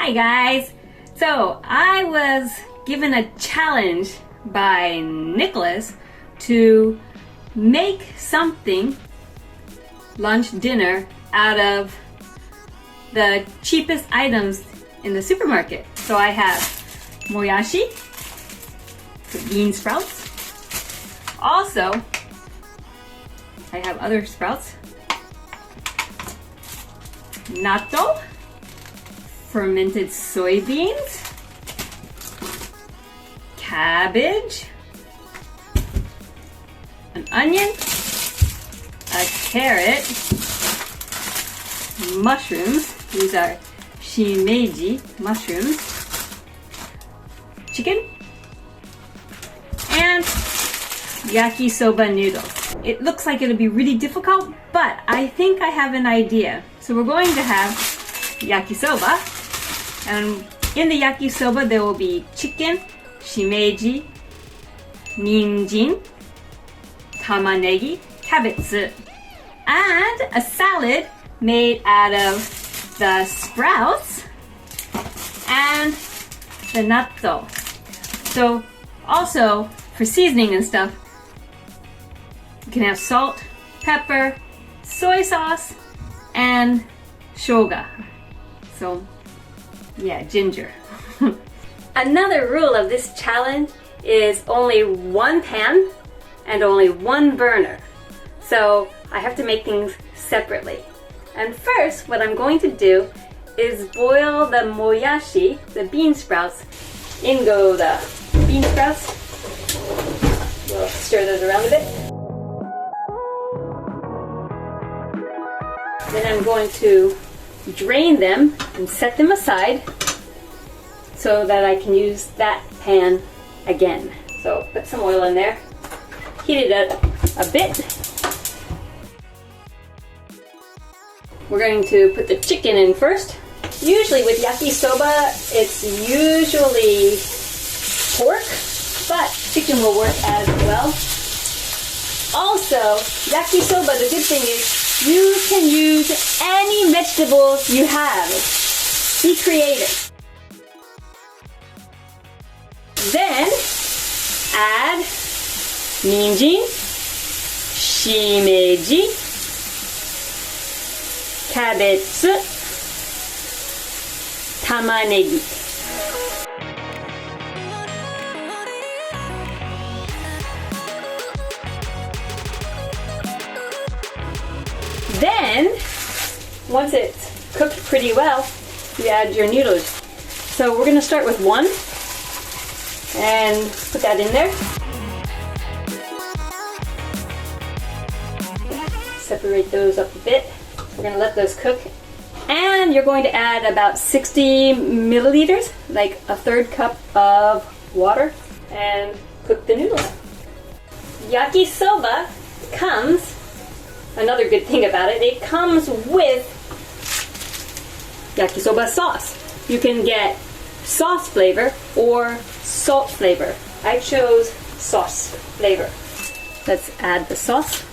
Hi guys! So I was given a challenge by Niclas to make something, lunch, dinner, out of the cheapest items in the supermarket. So I have moyashi, the bean sprouts. Also, I have other sprouts. Natto, fermented soybeans, cabbage, an onion, a carrot, mushrooms, these are shimeji mushrooms, chicken, and yakisoba noodles. It looks like it'll be really difficult, but I think I have an idea. So we're going to have yakisoba, and in the yakisoba there will be chicken, shimeji, ninjin, tamanegi, cabbage, and a salad made out of the sprouts and the natto. So also for seasoning and stuff, you can have salt, pepper, soy sauce, and shoga. So yeah, ginger. Another rule of this challenge is only one pan and only one burner. So I have to make things separately. And first, what I'm going to do is boil the moyashi, the bean sprouts. In go the bean sprouts. We'll stir those around a bit. Then I'm going to drain them and set them aside so that I can use that pan again. So put some oil in there, heat it up a bit. We're going to put the chicken in first. Usually with yakisoba, it's usually pork, but chicken will work as well. Also, yakisoba, the good thing is you can use any vegetables you have. Be creative. Then add ninjin, shimeji, cabbage, tamanegi. Then, once it's cooked pretty well, you add your noodles. So we're going to start with one and put that in there. Separate those up a bit. We're going to let those cook. And you're going to add about 60 milliliters, like a third cup of water, and cook the noodles. Yakisoba comes, another good thing about it, it comes with yakisoba sauce. You can get sauce flavor or salt flavor. I chose sauce flavor. Let's add the sauce.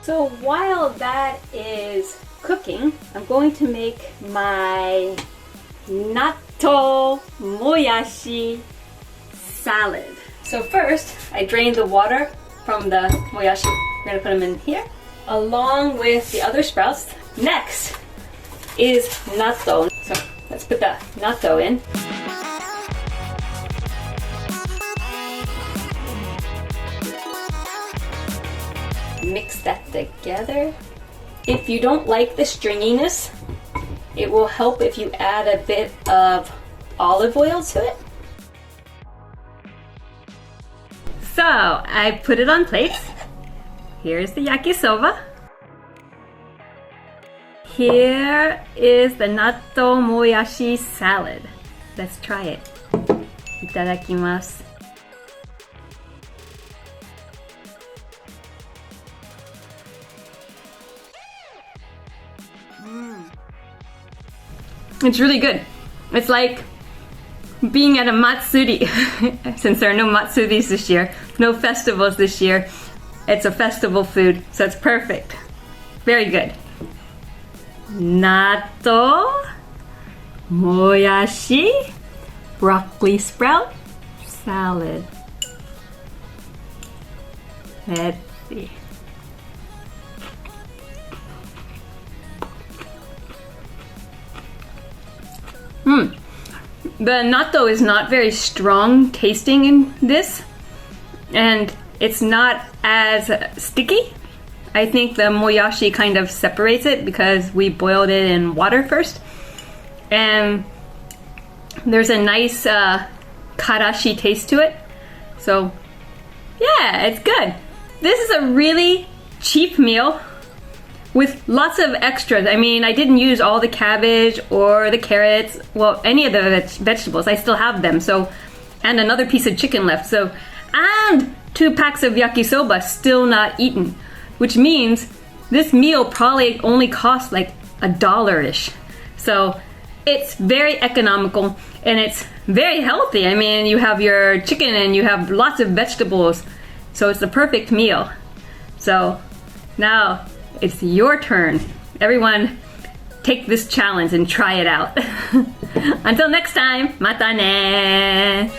So while that is cooking, I'm going to make my natto moyashi salad. So first, I drained the water from the moyashi. We're going to put them in here, along with the other sprouts. Next is natto. So let's put the natto in. Mix that together. If you don't like the stringiness, it will help if you add a bit of olive oil to it. So I put it on plates. Here's the yakisoba. Here is the natto moyashi salad. Let's try it. Itadakimasu. It's really good. It's like being at a matsuri. Since there are no matsuris this year, no festivals this year, it's a festival food, so it's perfect. Very good. Natto, moyashi, broccoli sprout, salad. Let's see. The natto is not very strong tasting in this, and it's not as sticky. I think the moyashi kind of separates it because we boiled it in water first. And there's a nice karashi taste to it. So yeah, it's good. This is a really cheap meal with lots of extras. I mean, I didn't use all the cabbage or the carrots, well, any of the vegetables. I still have them. So, and another piece of chicken left. So, and 2 packs of yakisoba still not eaten, which means this meal probably only cost like $1-ish. So it's very economical and it's very healthy. I mean, you have your chicken and you have lots of vegetables. So it's the perfect meal. So now it's your turn. Everyone, take this challenge and try it out. Until next time, mata ne!